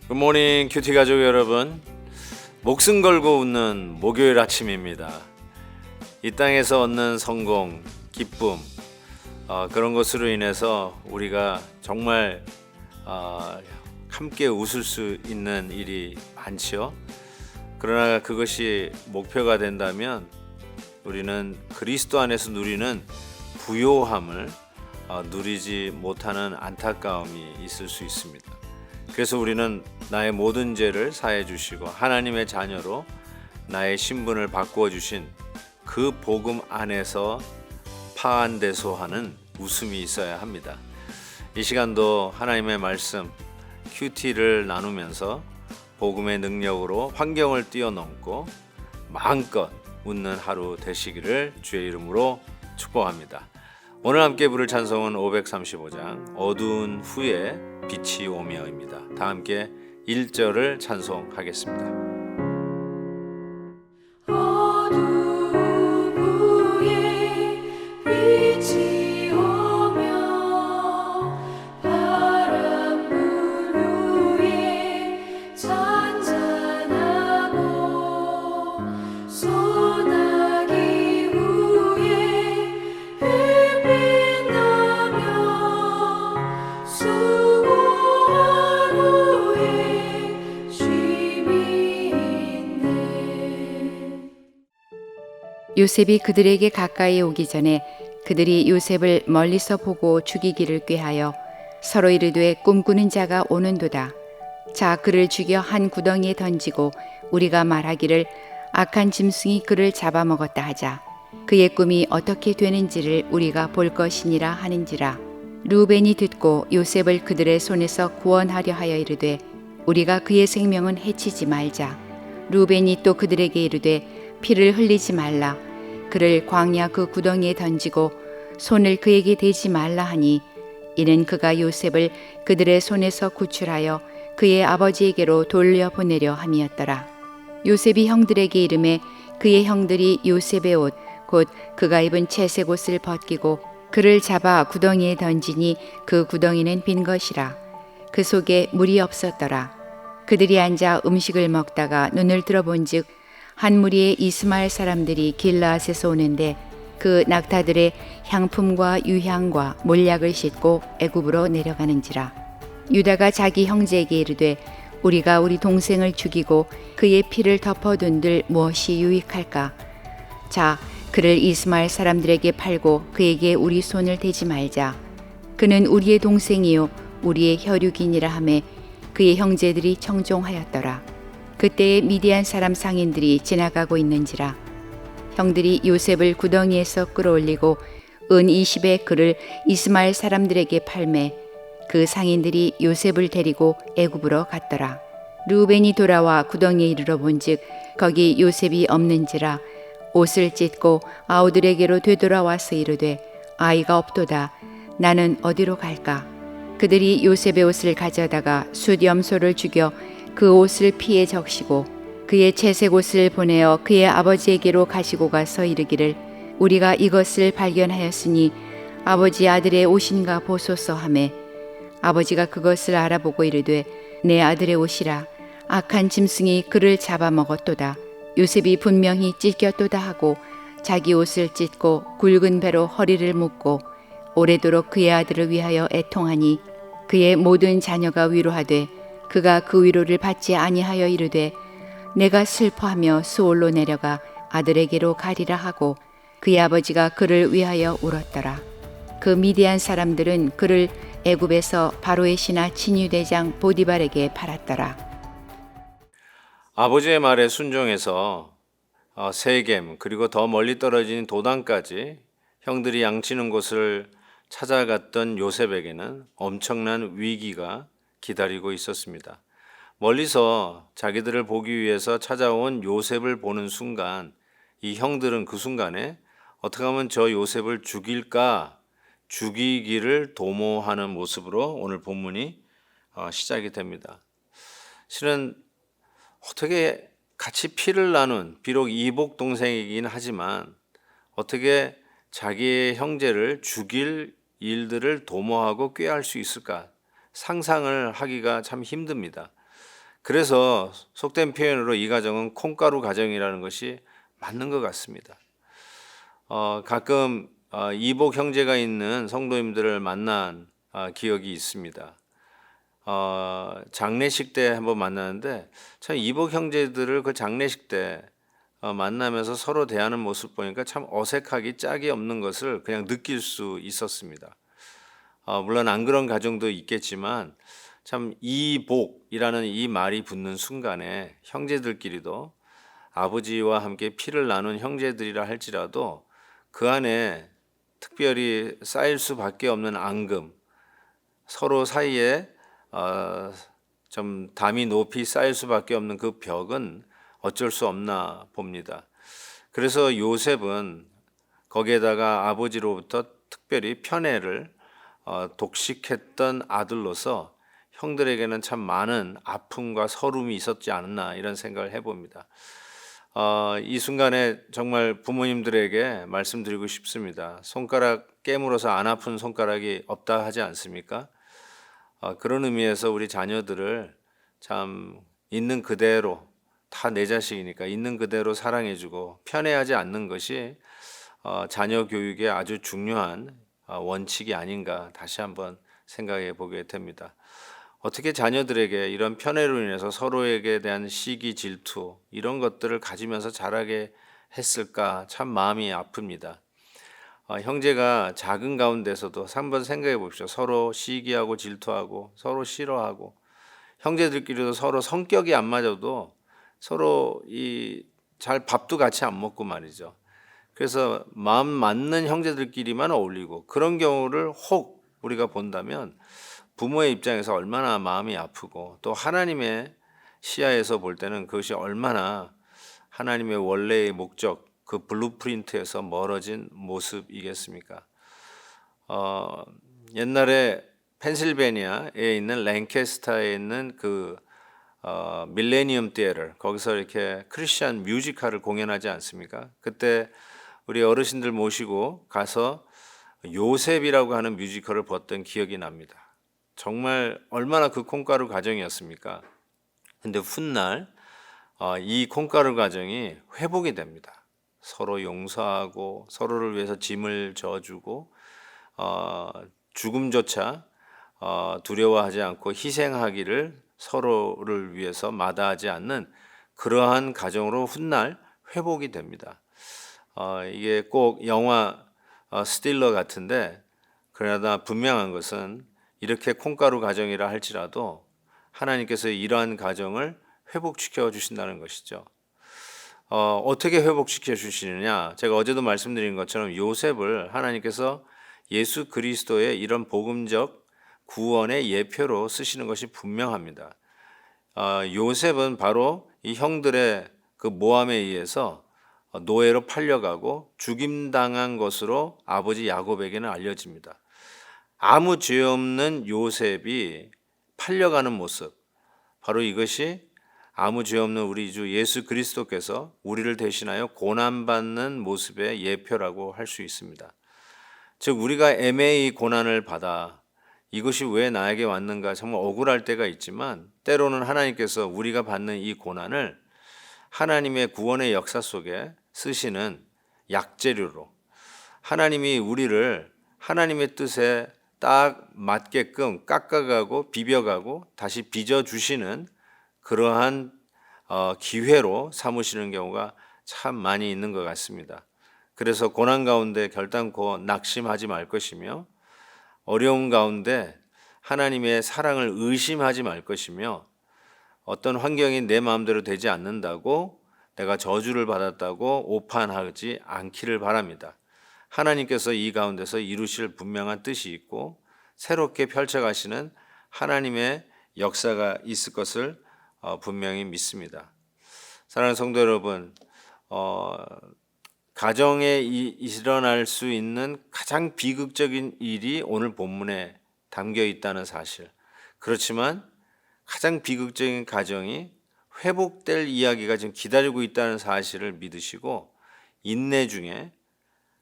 굿모닝 큐티 가족 여러분, 목숨 걸고 웃는 목요일 아침입니다. 이 땅에서 얻는 성공, 기쁨, 그런 것으로 인해서 우리가 정말 함께 웃을 수 있는 일이 많지요. 그러나 그것이 목표가 된다면 우리는 그리스도 안에서 누리는 부요함을 누리지 못하는 안타까움이 있을 수 있습니다. 그래서 우리는 나의 모든 죄를 사해 주시고 하나님의 자녀로 나의 신분을 바꾸어 주신 그 복음 안에서 파한대소하는 웃음이 있어야 합니다. 이 시간도 하나님의 말씀 큐티를 나누면서 복음의 능력으로 환경을 뛰어넘고 마음껏 웃는 하루 되시기를 주의 이름으로 축복합니다. 오늘 함께 부를 찬송은 535장 어두운 후에 빛이 오며입니다. 다 함께 1절을 찬송하겠습니다. 어두운 후에 빛이 오며 바람 불 위에 잔잔하고 소나기 후에 햇빛 나며 수고한 후에 쉼이 있네. 요셉이 그들에게 가까이 오기 전에 그들이 요셉을 멀리서 보고 죽이기를 꾀하여 서로 이르되 꿈꾸는 자가 오는도다. 자, 그를 죽여 한 구덩이에 던지고 우리가 말하기를 악한 짐승이 그를 잡아먹었다 하자. 그의 꿈이 어떻게 되는지를 우리가 볼 것이니라 하는지라. 루벤이 듣고 요셉을 그들의 손에서 구원하려 하여 이르되 우리가 그의 생명은 해치지 말자. 루벤이 또 그들에게 이르되 피를 흘리지 말라. 그를 광야 그 구덩이에 던지고 손을 그에게 대지 말라 하니 이는 그가 요셉을 그들의 손에서 구출하여 그의 아버지에게로 돌려보내려 함이었더라. 요셉이 형들에게 이르매 그의 형들이 요셉의 옷 곧 그가 입은 채색 옷을 벗기고 그를 잡아 구덩이에 던지니 그 구덩이는 빈 것이라. 그 속에 물이 없었더라. 그들이 앉아 음식을 먹다가 눈을 들어본즉 한 무리의 이스마엘 사람들이 길라앗에서 오는데 그 낙타들의 향품과 유향과 몰약을 싣고 애굽으로 내려가는지라. 유다가 자기 형제에게 이르되 우리가 우리 동생을 죽이고 그의 피를 덮어둔들 무엇이 유익할까? 자, 그를 이스마엘 사람들에게 팔고 그에게 우리 손을 대지 말자. 그는 우리의 동생이요 우리의 혈육이니라 하매 그의 형제들이 청종하였더라. 그때에 미디안 사람 상인들이 지나가고 있는지라. 형들이 요셉을 구덩이에서 끌어올리고 은 20에 그를 이스마엘 사람들에게 팔매 그 상인들이 요셉을 데리고 애굽으로 갔더라. 루벤이 돌아와 구덩이에 이르러 본즉 거기 요셉이 없는지라. 옷을 찢고 아우들에게로 되돌아와서 이르되 아이가 없도다. 나는 어디로 갈까? 그들이 요셉의 옷을 가져다가 숫염소를 죽여 그 옷을 피에 적시고 그의 채색 옷을 보내어 그의 아버지에게로 가지고 가서 이르기를 우리가 이것을 발견하였으니 아버지 아들의 옷인가 보소서 하매 아버지가 그것을 알아보고 이르되 내 아들의 옷이라. 악한 짐승이 그를 잡아먹었도다. 요셉이 분명히 찢겼도다 하고 자기 옷을 찢고 굵은 배로 허리를 묶고 오래도록 그의 아들을 위하여 애통하니 그의 모든 자녀가 위로하되 그가 그 위로를 받지 아니하여 이르되 내가 슬퍼하며 수올로 내려가 아들에게로 가리라 하고 그의 아버지가 그를 위하여 울었더라. 그 미디안 사람들은 그를 애굽에서 바로의 신하 친위대장 보디발에게 팔았더라. 아버지의 말에 순종해서 세겜 그리고 더 멀리 떨어진 도단까지 형들이 양치는 곳을 찾아갔던 요셉에게는 엄청난 위기가 기다리고 있었습니다. 멀리서 자기들을 보기 위해서 찾아온 요셉을 보는 순간 이 형들은 그 순간에 어떻게 하면 저 요셉을 죽일까, 죽이기를 도모하는 모습으로 오늘 본문이 시작이 됩니다. 실은 어떻게 같이 피를 나눈, 비록 이복 동생이긴 하지만 어떻게 자기의 형제를 죽일 일들을 도모하고 꾀할 수 있을까 상상을 하기가 참 힘듭니다. 그래서 속된 표현으로 이 가정은 콩가루 가정이라는 것이 맞는 것 같습니다. 가끔 이복 형제가 있는 성도님들을 만난 기억이 있습니다. 장례식 때 한번 만나는데 참 이복 형제들을 그 장례식 때 만나면서 서로 대하는 모습 보니까 참 어색하기 짝이 없는 것을 그냥 느낄 수 있었습니다. 물론 안 그런 가정도 있겠지만 참 이복이라는 이 말이 붙는 순간에 형제들끼리도 아버지와 함께 피를 나눈 형제들이라 할지라도 그 안에 특별히 쌓일 수밖에 없는 앙금, 서로 사이에 좀 담이 높이 쌓일 수밖에 없는 그 벽은 어쩔 수 없나 봅니다. 그래서 요셉은 거기에다가 아버지로부터 특별히 편애를 독식했던 아들로서 형들에게는 참 많은 아픔과 서름이 있었지 않았나 이런 생각을 해봅니다. 이 순간에 정말 부모님들에게 말씀드리고 싶습니다. 손가락 깨물어서 안 아픈 손가락이 없다 하지 않습니까? 그런 의미에서 우리 자녀들을 참 있는 그대로, 다 내 자식이니까 있는 그대로 사랑해주고 편애하지 않는 것이 자녀 교육의 아주 중요한 원칙이 아닌가 다시 한번 생각해 보게 됩니다. 어떻게 자녀들에게 이런 편애로 인해서 서로에게 대한 시기, 질투 이런 것들을 가지면서 자라게 했을까 참 마음이 아픕니다. 형제가 작은 가운데서도 한번 생각해 봅시다. 서로 시기하고 질투하고 서로 싫어하고 형제들끼리도 서로 성격이 안 맞아도 서로 잘 밥도 같이 안 먹고 말이죠. 그래서 마음 맞는 형제들끼리만 어울리고 그런 경우를 혹 우리가 본다면 부모의 입장에서 얼마나 마음이 아프고 또 하나님의 시야에서 볼 때는 그것이 얼마나 하나님의 원래의 목적 그 블루프린트에서 멀어진 모습이겠습니까? 옛날에 펜실베니아에 있는 랭캐스터에 있는 그 밀레니엄 티에터 거기서 이렇게 크리스천 뮤지컬을 공연하지 않습니까? 그때 우리 어르신들 모시고 가서 요셉이라고 하는 뮤지컬을 봤던 기억이 납니다. 정말 얼마나 그 콩가루 가정이었습니까? 근데 훗날 이 콩가루 가정이 회복이 됩니다. 서로 용서하고 서로를 위해서 짐을 져주고 죽음조차 두려워하지 않고 희생하기를 서로를 위해서 마다하지 않는 그러한 가정으로 훗날 회복이 됩니다. 이게 꼭 영화 스틸러 같은데 그러나 분명한 것은 이렇게 콩가루 가정이라 할지라도 하나님께서 이러한 가정을 회복시켜 주신다는 것이죠. 어떻게 회복시켜 주시느냐? 제가 어제도 말씀드린 것처럼 요셉을 하나님께서 예수 그리스도의 이런 복음적 구원의 예표로 쓰시는 것이 분명합니다. 요셉은 바로 이 형들의 그 모함에 의해서 노예로 팔려가고 죽임당한 것으로 아버지 야곱에게는 알려집니다. 아무 죄 없는 요셉이 팔려가는 모습, 바로 이것이 아무 죄 없는 우리 주 예수 그리스도께서 우리를 대신하여 고난받는 모습의 예표라고 할 수 있습니다. 즉 우리가 애매히 고난을 받아 이것이 왜 나에게 왔는가 정말 억울할 때가 있지만 때로는 하나님께서 우리가 받는 이 고난을 하나님의 구원의 역사 속에 쓰시는 약재료로 하나님이 우리를 하나님의 뜻에 딱 맞게끔 깎아가고 비벼가고 다시 빚어주시는 그러한 기회로 삼으시는 경우가 참 많이 있는 것 같습니다. 그래서 고난 가운데 결단코 낙심하지 말 것이며 어려움 가운데 하나님의 사랑을 의심하지 말 것이며 어떤 환경이 내 마음대로 되지 않는다고 내가 저주를 받았다고 오판하지 않기를 바랍니다. 하나님께서 이 가운데서 이루실 분명한 뜻이 있고 새롭게 펼쳐가시는 하나님의 역사가 있을 것을 분명히 믿습니다. 사랑하는 성도 여러분, 가정에 일어날 수 있는 가장 비극적인 일이 오늘 본문에 담겨 있다는 사실. 그렇지만 가장 비극적인 가정이 회복될 이야기가 지금 기다리고 있다는 사실을 믿으시고 인내 중에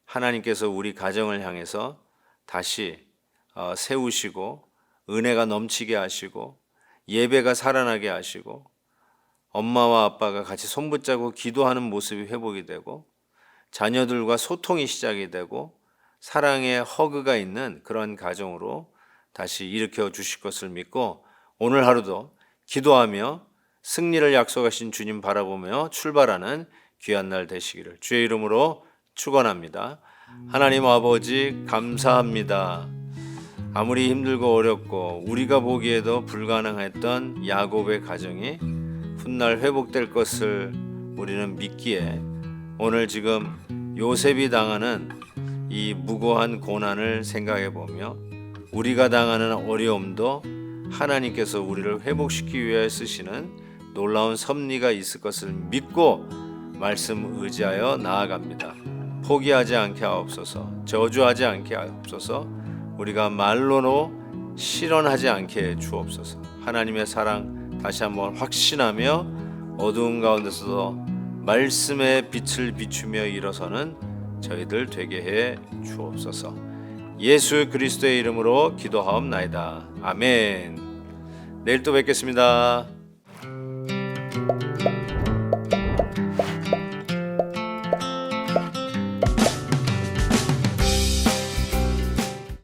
하나님께서 우리 가정을 향해서 다시 세우시고 은혜가 넘치게 하시고 예배가 살아나게 하시고 엄마와 아빠가 같이 손붙잡고 기도하는 모습이 회복이 되고 자녀들과 소통이 시작이 되고 사랑의 허그가 있는 그런 가정으로 다시 일으켜 주실 것을 믿고 오늘 하루도 기도하며 승리를 약속하신 주님 바라보며 출발하는 귀한 날 되시기를 주의 이름으로 축원합니다. 하나님 아버지 감사합니다. 아무리 힘들고 어렵고 우리가 보기에도 불가능했던 야곱의 가정이 훗날 회복될 것을 우리는 믿기에 오늘 지금 요셉이 당하는 이 무고한 고난을 생각해 보며 우리가 당하는 어려움도 하나님께서 우리를 회복시키기 위해 쓰시는 놀라운 섭리가 있을 것을 믿고 말씀 의지하여 나아갑니다. 포기하지 않게 하옵소서. 저주하지 않게 하옵소서. 우리가 말로도 실현하지 않게 해 주옵소서. 하나님의 사랑 다시 한번 확신하며 어두운 가운데서도 말씀의 빛을 비추며 일어서는 저희들 되게 해 주옵소서. 예수 그리스도의 이름으로 기도하옵나이다. 아멘. 내일 또 뵙겠습니다.